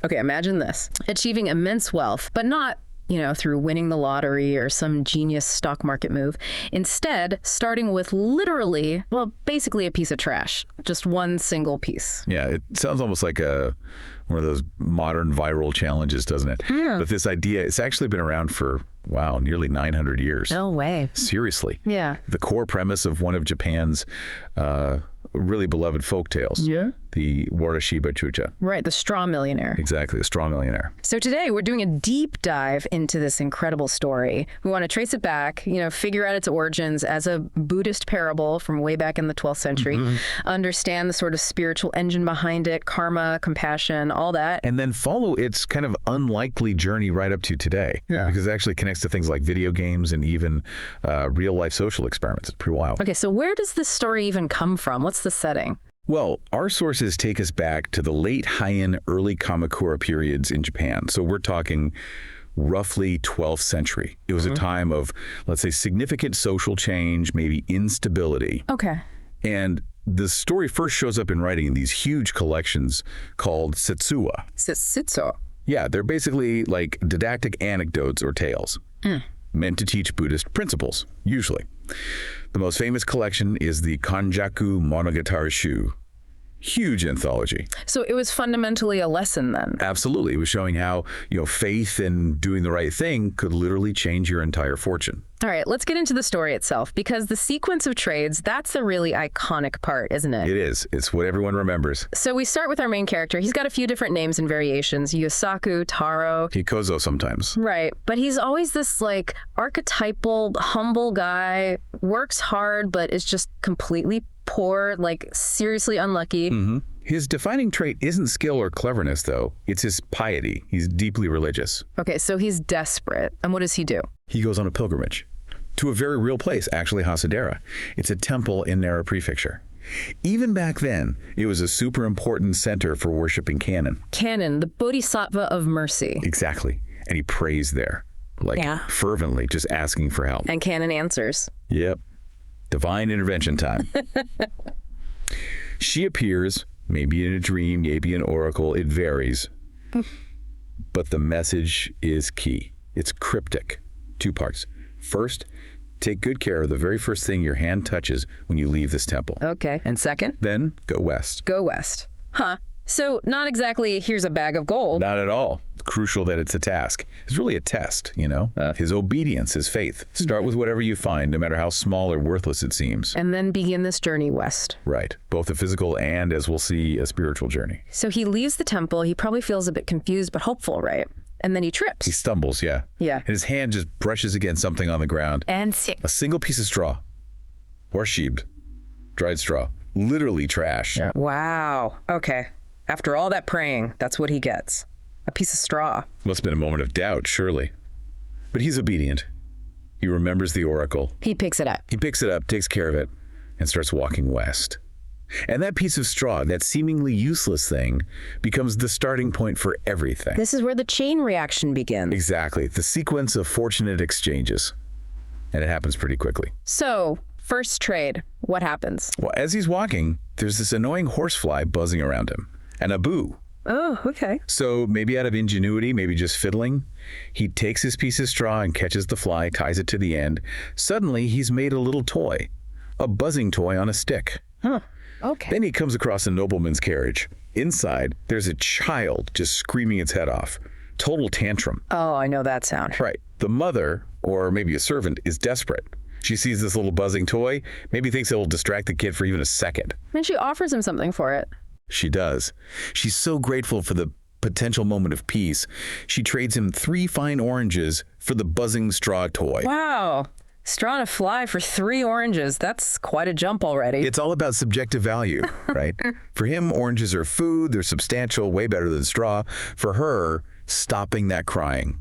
Okay, imagine this. Achieving immense wealth, but not through winning the lottery or some genius stock market move. Instead, starting with literally, basically a piece of trash. Just one single piece. Yeah, it sounds almost like one of those modern viral challenges, doesn't it? Yeah. But this idea, it's actually been around for, nearly 900 years. No way. Seriously. Yeah. The core premise of one of Japan's really beloved folk tales. Yeah. The Warashibe Chōja. Right, the Straw Millionaire. Exactly, the Straw Millionaire. So today we're doing a deep dive into this incredible story. We want to trace it back, figure out its origins as a Buddhist parable from way back in the 12th century, understand the sort of spiritual engine behind it, karma, compassion, all that. And then follow its kind of unlikely journey right up to today. Yeah. Because it actually connects to things like video games and even real-life social experiments. It's pretty wild. Okay, so where does this story even come from? What's the setting? Well, our sources take us back to the late Heian, early Kamakura periods in Japan. So we're talking roughly 12th century. It was a time of, let's say, significant social change, maybe instability. Okay. And the story first shows up in writing in these huge collections called Setsuwa. Setsuwa. Yeah, they're basically like didactic anecdotes or tales meant to teach Buddhist principles, usually. The most famous collection is the Konjaku Monogatarishū. Huge anthology. So it was fundamentally a lesson then? Absolutely. It was showing how, faith and doing the right thing could literally change your entire fortune. All right, let's get into the story itself, because the sequence of trades, that's the really iconic part, isn't it? It is. It's what everyone remembers. So we start with our main character. He's got a few different names and variations. Yosaku, Taro. Hikozo sometimes. Right. But he's always this archetypal, humble guy, works hard, but is just completely poor, seriously unlucky. His defining trait isn't skill or cleverness, though. It's his piety. He's deeply religious. Okay, so he's desperate. And what does he do? He goes on a pilgrimage to a very real place, actually Hase-dera. It's a temple in Nara Prefecture. Even back then, it was a super important center for worshiping Kannon. Kannon, the Bodhisattva of mercy. Exactly. And he prays there, fervently, just asking for help. And Kannon answers. Yep. Divine intervention time. She appears, maybe in a dream, maybe an oracle, it varies. But the message is key. It's cryptic. 2 parts. First, take good care of the very first thing your hand touches when you leave this temple. Okay. And second? Then go west. Go west. Huh. So not exactly, here's a bag of gold. Not at all. It's crucial that it's a task. It's really a test, his obedience, his faith. Start with whatever you find, no matter how small or worthless it seems. And then begin this journey west. Right. Both a physical and, as we'll see, a spiritual journey. So he leaves the temple. He probably feels a bit confused but hopeful, right? And then he trips. He stumbles, yeah. Yeah. And his hand just brushes against something on the ground. And sick. A single piece of straw. Warashibe. Dried straw. Literally trash. Yeah. Wow. Okay. After all that praying, that's what he gets. A piece of straw. Must have been a moment of doubt, surely. But he's obedient. He remembers the oracle. He picks it up. He picks it up, takes care of it, and starts walking west. And that piece of straw, that seemingly useless thing, becomes the starting point for everything. This is where the chain reaction begins. Exactly. The sequence of fortunate exchanges. And it happens pretty quickly. So, first trade, what happens? Well, as he's walking, there's this annoying horsefly buzzing around him. And a boo. Oh, okay. So maybe out of ingenuity, maybe just fiddling, he takes his piece of straw and catches the fly, ties it to the end. Suddenly, he's made a little toy. A buzzing toy on a stick. Huh. Okay. Then he comes across a nobleman's carriage. Inside, there's a child just screaming its head off. Total tantrum. Oh, I know that sound. Right. The mother, or maybe a servant, is desperate. She sees this little buzzing toy, maybe thinks it will distract the kid for even a second. And she offers him something for it. She does. She's so grateful for the potential moment of peace. She trades him 3 fine oranges for the buzzing straw toy. Wow. Straw and a fly for 3 oranges. That's quite a jump already. It's all about subjective value, right? For him, oranges are food. They're substantial, way better than straw. For her, stopping that crying.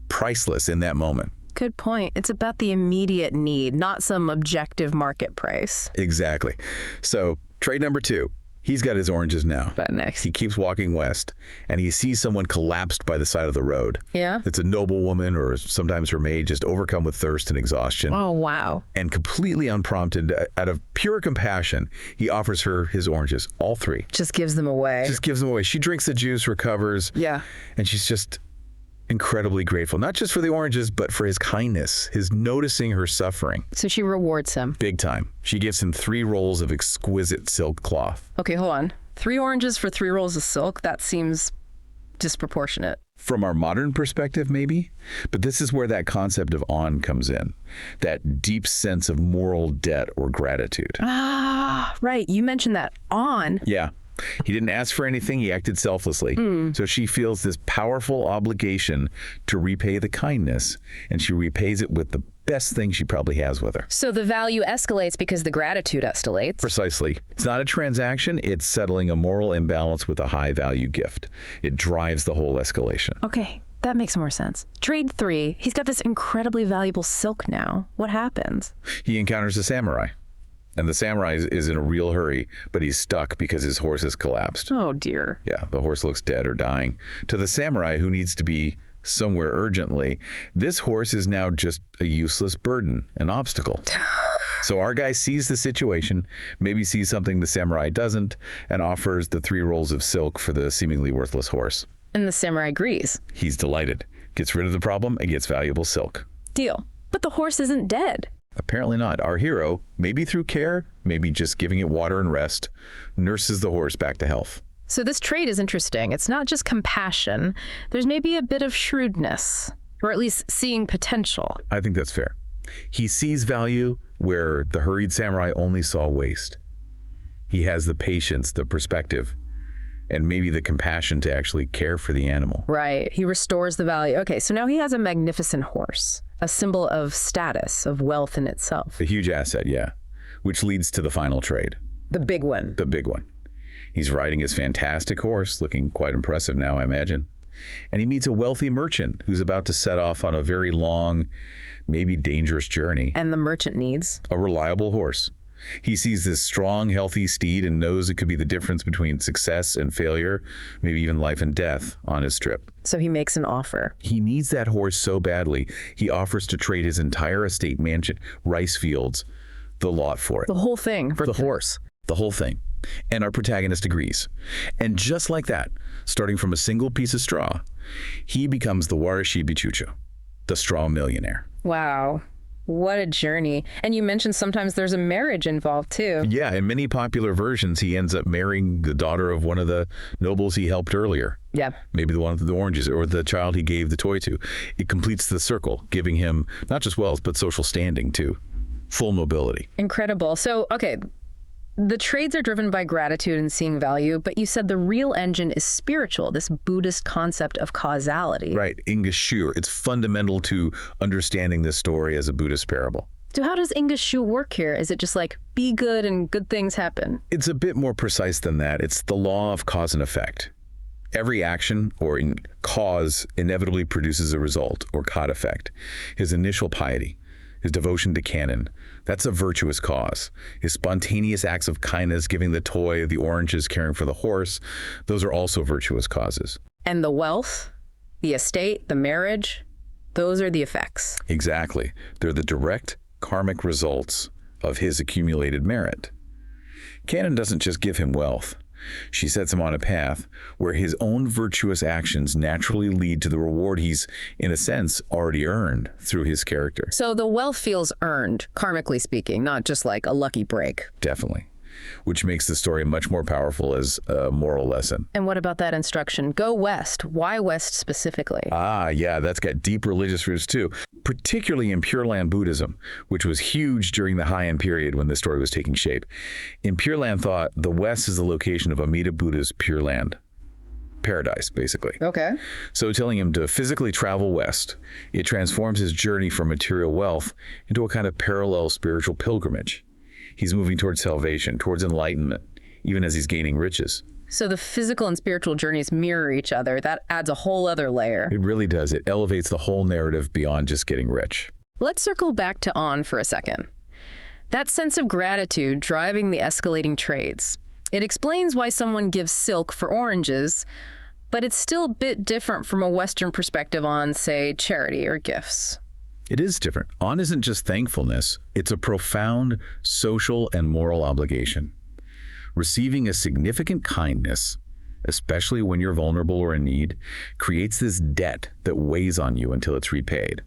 Priceless in that moment. Good point. It's about the immediate need, not some objective market price. Exactly. So, trade number 2. He's got his oranges now. But next. He keeps walking west, and he sees someone collapsed by the side of the road. Yeah? It's a noble woman, or sometimes her maid, just overcome with thirst and exhaustion. Oh, wow. And completely unprompted, out of pure compassion, he offers her his oranges, all 3. Just gives them away. Just gives them away. She drinks the juice, recovers. Yeah. And she's just incredibly grateful, not just for the oranges, but for his kindness, his noticing her suffering. So she rewards him. Big time. She gives him 3 rolls of exquisite silk cloth. Okay, hold on. 3 oranges for 3 rolls of silk? That seems disproportionate. From our modern perspective, maybe, but this is where that concept of on comes in, that deep sense of moral debt or gratitude. Ah, right. You mentioned that on. Yeah. He didn't ask for anything. He acted selflessly. So she feels this powerful obligation to repay the kindness, and she repays it with the best thing she probably has with her. So the value escalates because the gratitude escalates. Precisely. It's not a transaction. It's settling a moral imbalance with a high-value gift. It drives the whole escalation. Okay, that makes more sense. Trade 3. He's got this incredibly valuable silk now. What happens? He encounters a samurai. And the samurai is in a real hurry, but he's stuck because his horse has collapsed. Oh, dear. Yeah, the horse looks dead or dying. To the samurai, who needs to be somewhere urgently, this horse is now just a useless burden, an obstacle. So our guy sees the situation, maybe sees something the samurai doesn't, and offers the 3 rolls of silk for the seemingly worthless horse. And the samurai agrees. He's delighted, gets rid of the problem, and gets valuable silk. Deal. But the horse isn't dead. Apparently not. Our hero, maybe through care, maybe just giving it water and rest, nurses the horse back to health. So this trade is interesting. It's not just compassion. There's maybe a bit of shrewdness, or at least seeing potential. I think that's fair. He sees value where the hurried samurai only saw waste. He has the patience, the perspective, and maybe the compassion to actually care for the animal. Right. He restores the value. Okay, so now he has a magnificent horse, a symbol of status, of wealth in itself. A huge asset, yeah, which leads to the final trade. The big one. The big one. He's riding his fantastic horse, looking quite impressive now, I imagine. And he meets a wealthy merchant who's about to set off on a very long, maybe dangerous journey. And the merchant needs? A reliable horse. He sees this strong, healthy steed and knows it could be the difference between success and failure, maybe even life and death on his trip. So he makes an offer. He needs that horse so badly, he offers to trade his entire estate, mansion, rice fields, the lot for it. The whole thing for the horse. The whole thing. And our protagonist agrees. And just like that, starting from a single piece of straw, he becomes the Warashibe Chōja, the Straw Millionaire. Wow. What a journey. And you mentioned sometimes there's a marriage involved too. Yeah, in many popular versions, he ends up marrying the daughter of one of the nobles he helped earlier. Yeah. Maybe the one with the oranges, or the child he gave the toy to. It completes the circle, giving him not just wealth, but social standing too. Full mobility. Incredible. So, okay, the trades are driven by gratitude and seeing value, but you said the real engine is spiritual, this Buddhist concept of causality. Right, inga. It's fundamental to understanding this story as a Buddhist parable. So how does inga work here? Is it just like, be good and good things happen? It's a bit more precise than that. It's the law of cause and effect. Every action or cause inevitably produces a result or caught effect. His initial piety, his devotion to Kannon, that's a virtuous cause. His spontaneous acts of kindness, giving the toy, the oranges, caring for the horse, those are also virtuous causes. And the wealth, the estate, the marriage, those are the effects. Exactly. They're the direct karmic results of his accumulated merit. Kannon doesn't just give him wealth. She sets him on a path where his own virtuous actions naturally lead to the reward he's, in a sense, already earned through his character. So the wealth feels earned, karmically speaking, not just like a lucky break. Definitely. Which makes the story much more powerful as a moral lesson. And what about that instruction? Go west. Why west specifically? Ah, yeah, that's got deep religious roots too, particularly in Pure Land Buddhism, which was huge during the Heian period when this story was taking shape. In Pure Land thought, the west is the location of Amida Buddha's Pure Land. Paradise, basically. Okay. So telling him to physically travel west, it transforms his journey from material wealth into a kind of parallel spiritual pilgrimage. He's moving towards salvation, towards enlightenment, even as he's gaining riches. So the physical and spiritual journeys mirror each other. That adds a whole other layer. It really does. It elevates the whole narrative beyond just getting rich. Let's circle back to On for a second. That sense of gratitude driving the escalating trades. It explains why someone gives silk for oranges, but it's still a bit different from a Western perspective on, say, charity or gifts. It is different. On isn't just thankfulness, it's a profound social and moral obligation. Receiving a significant kindness, especially when you're vulnerable or in need, creates this debt that weighs on you until it's repaid,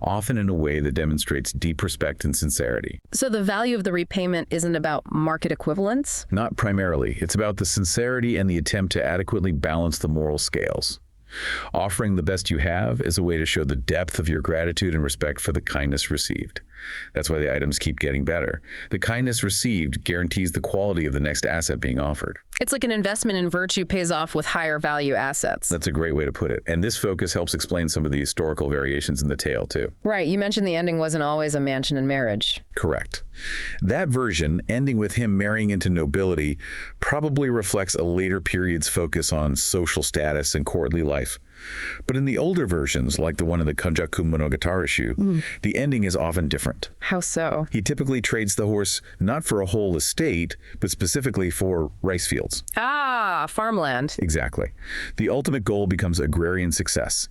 often in a way that demonstrates deep respect and sincerity. So the value of the repayment isn't about market equivalence? Not primarily. It's about the sincerity and the attempt to adequately balance the moral scales. Offering the best you have is a way to show the depth of your gratitude and respect for the kindness received. That's why the items keep getting better. The kindness received guarantees the quality of the next asset being offered. It's like an investment in virtue pays off with higher value assets. That's a great way to put it. And this focus helps explain some of the historical variations in the tale, too. Right. You mentioned the ending wasn't always a mansion and marriage. Correct. That version, ending with him marrying into nobility, probably reflects a later period's focus on social status and courtly life. But in the older versions, like the one in the Konjaku Monogatarishū, the ending is often different. How so? He typically trades the horse not for a whole estate, but specifically for rice fields. Ah, farmland. Exactly. The ultimate goal becomes agrarian success.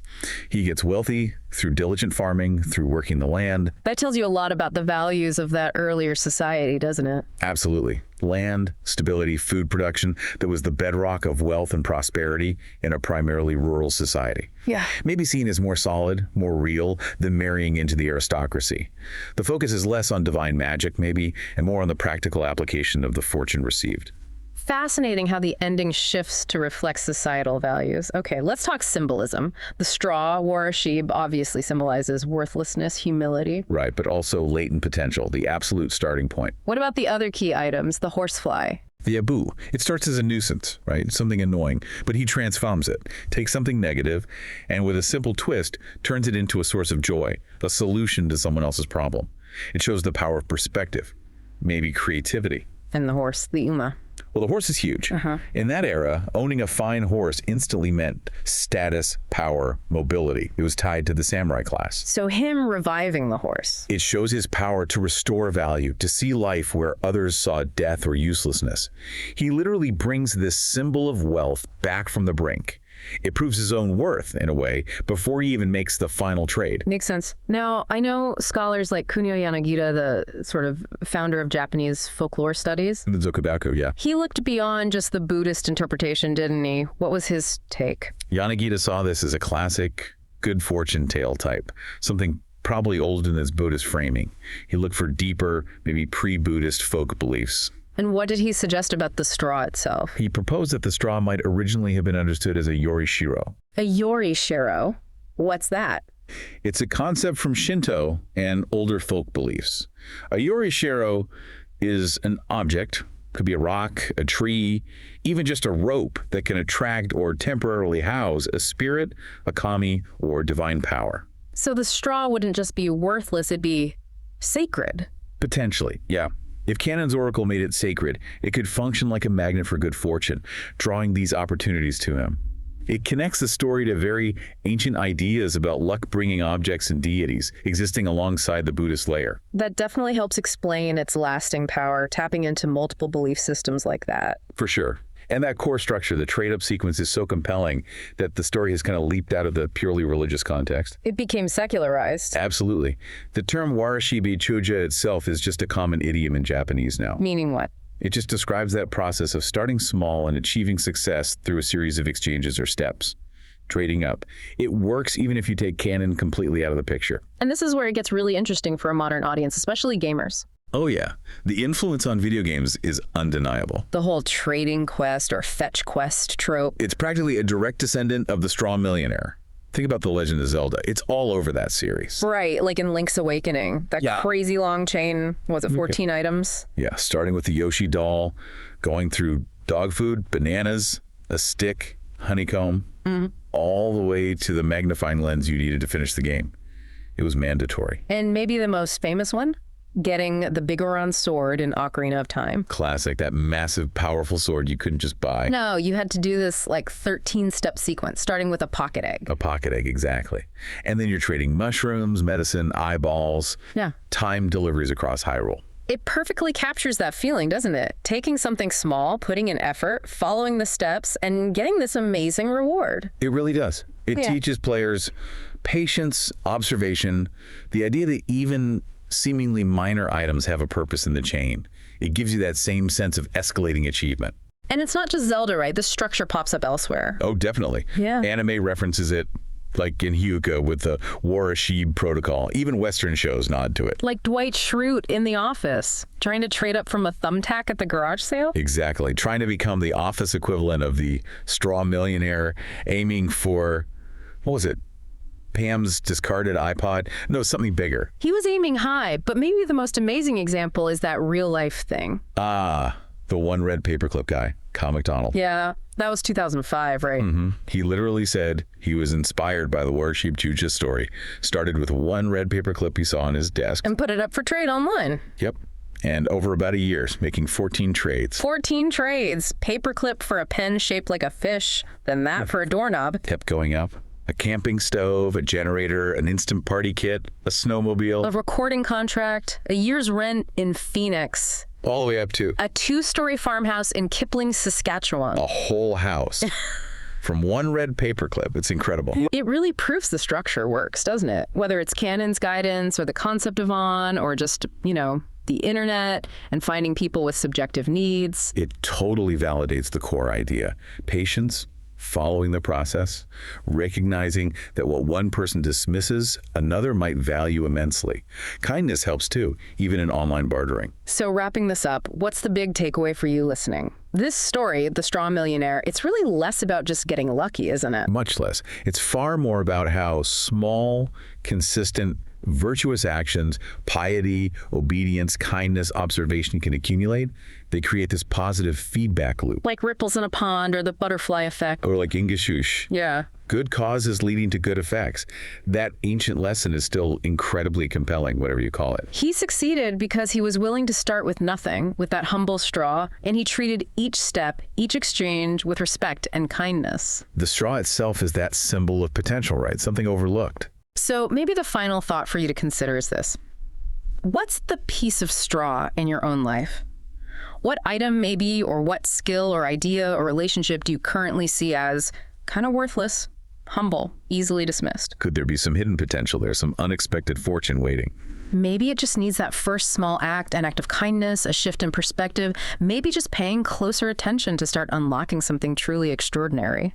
He gets wealthy through diligent farming, through working the land. That tells you a lot about the values of that earlier society, doesn't it? Absolutely. Land, stability, food production, that was the bedrock of wealth and prosperity in a primarily rural society. Yeah. Maybe seen as more solid, more real than marrying into the aristocracy. The focus is less on divine magic, maybe, and more on the practical application of the fortune received. Fascinating how the ending shifts to reflect societal values. Okay, let's talk symbolism. The straw, Warashibe, obviously symbolizes worthlessness, humility. Right, but also latent potential, the absolute starting point. What about the other key items, the horsefly? The abu. It starts as a nuisance, right? Something annoying, but he transforms it, takes something negative, and with a simple twist, turns it into a source of joy, a solution to someone else's problem. It shows the power of perspective, maybe creativity. And the horse, the uma. Well, the horse is huge. In that era, owning a fine horse instantly meant status, power, mobility. It was tied to the samurai class. So him reviving the horse. It shows his power to restore value, to see life where others saw death or uselessness. He literally brings this symbol of wealth back from the brink. It proves his own worth, in a way, before he even makes the final trade. Makes sense. Now, I know scholars like Kunio Yanagita, the sort of founder of Japanese folklore studies. The Zokubaku, yeah. He looked beyond just the Buddhist interpretation, didn't he? What was his take? Yanagita saw this as a classic good fortune tale type, something probably older than its Buddhist framing. He looked for deeper, maybe pre-Buddhist folk beliefs. And what did he suggest about the straw itself? He proposed that the straw might originally have been understood as a yorishiro. A yorishiro? What's that? It's a concept from Shinto and older folk beliefs. A yorishiro is an object, could be a rock, a tree, even just a rope that can attract or temporarily house a spirit, a kami, or divine power. So the straw wouldn't just be worthless, it'd be sacred. Potentially, yeah. If Kannon's oracle made it sacred, it could function like a magnet for good fortune, drawing these opportunities to him. It connects the story to very ancient ideas about luck-bringing objects and deities existing alongside the Buddhist layer. That definitely helps explain its lasting power, tapping into multiple belief systems like that. For sure. And that core structure, the trade-up sequence, is so compelling that the story has kind of leaped out of the purely religious context. It became secularized. Absolutely. The term Warashibe Chōja itself is just a common idiom in Japanese now. Meaning what? It just describes that process of starting small and achieving success through a series of exchanges or steps. Trading up. It works even if you take Kannon completely out of the picture. And this is where it gets really interesting for a modern audience, especially gamers. Oh yeah, the influence on video games is undeniable. The whole trading quest or fetch quest trope. It's practically a direct descendant of the Straw Millionaire. Think about The Legend of Zelda. It's all over that series. Right, like in Link's Awakening. That crazy long chain, was it 14 items? Yeah, starting with the Yoshi doll, going through dog food, bananas, a stick, honeycomb, all the way to the magnifying lens you needed to finish the game. It was mandatory. And maybe the most famous one? Getting the Bigoron sword in Ocarina of Time. Classic, that massive, powerful sword you couldn't just buy. No, you had to do this like 13-step sequence, starting with a pocket egg. A pocket egg, exactly. And then you're trading mushrooms, medicine, eyeballs, timed deliveries across Hyrule. It perfectly captures that feeling, doesn't it? Taking something small, putting in effort, following the steps, and getting this amazing reward. It really does. It teaches players patience, observation, the idea that even seemingly minor items have a purpose in the chain. It gives you that same sense of escalating achievement. And it's not just Zelda, right? The structure pops up elsewhere. Oh, definitely. Yeah. Anime references it, like in Hyuga with the Warashibe Protocol. Even Western shows nod to it. Like Dwight Schrute in The Office, trying to trade up from a thumbtack at the garage sale. Exactly. Trying to become the office equivalent of the Straw Millionaire, aiming for, what was it? Pam's discarded iPod? No, something bigger. He was aiming high, but maybe the most amazing example is that real life thing. Ah, the one red paperclip guy, Kyle McDonald. Yeah, that was 2005, right? He literally said he was inspired by the Warashibe Chōja story. Started with one red paperclip he saw on his desk. And put it up for trade online. Yep. And over about a year, making 14 trades. 14 trades. Paperclip for a pen shaped like a fish, then that for a doorknob. Kept going up. A camping stove, a generator, an instant party kit, a snowmobile. A recording contract, a year's rent in Phoenix. All the way up to a 2-story farmhouse in Kipling, Saskatchewan. a whole house. From one red paperclip. It's incredible. It really proves the structure works, doesn't it? Whether it's Cannon's guidance or the concept of on or just, the internet and finding people with subjective needs. It totally validates the core idea. Patience, following the process, recognizing that what one person dismisses, another might value immensely. Kindness helps too, even in online bartering. So wrapping this up, what's the big takeaway for you listening? This story, The Straw Millionaire, it's really less about just getting lucky, isn't it? Much less. It's far more about how small, consistent, virtuous actions, piety, obedience, kindness, observation can accumulate. They create this positive feedback loop. Like ripples in a pond or the butterfly effect. Or like inga. Yeah. Good causes leading to good effects. That ancient lesson is still incredibly compelling, whatever you call it. He succeeded because he was willing to start with nothing, with that humble straw, and he treated each step, each exchange with respect and kindness. The straw itself is that symbol of potential, right? Something overlooked. So maybe the final thought for you to consider is this. What's the piece of straw in your own life? What item maybe, or what skill or idea or relationship do you currently see as kind of worthless, humble, easily dismissed? Could there be some hidden potential there, some unexpected fortune waiting? Maybe it just needs that first small act, an act of kindness, a shift in perspective, maybe just paying closer attention to start unlocking something truly extraordinary.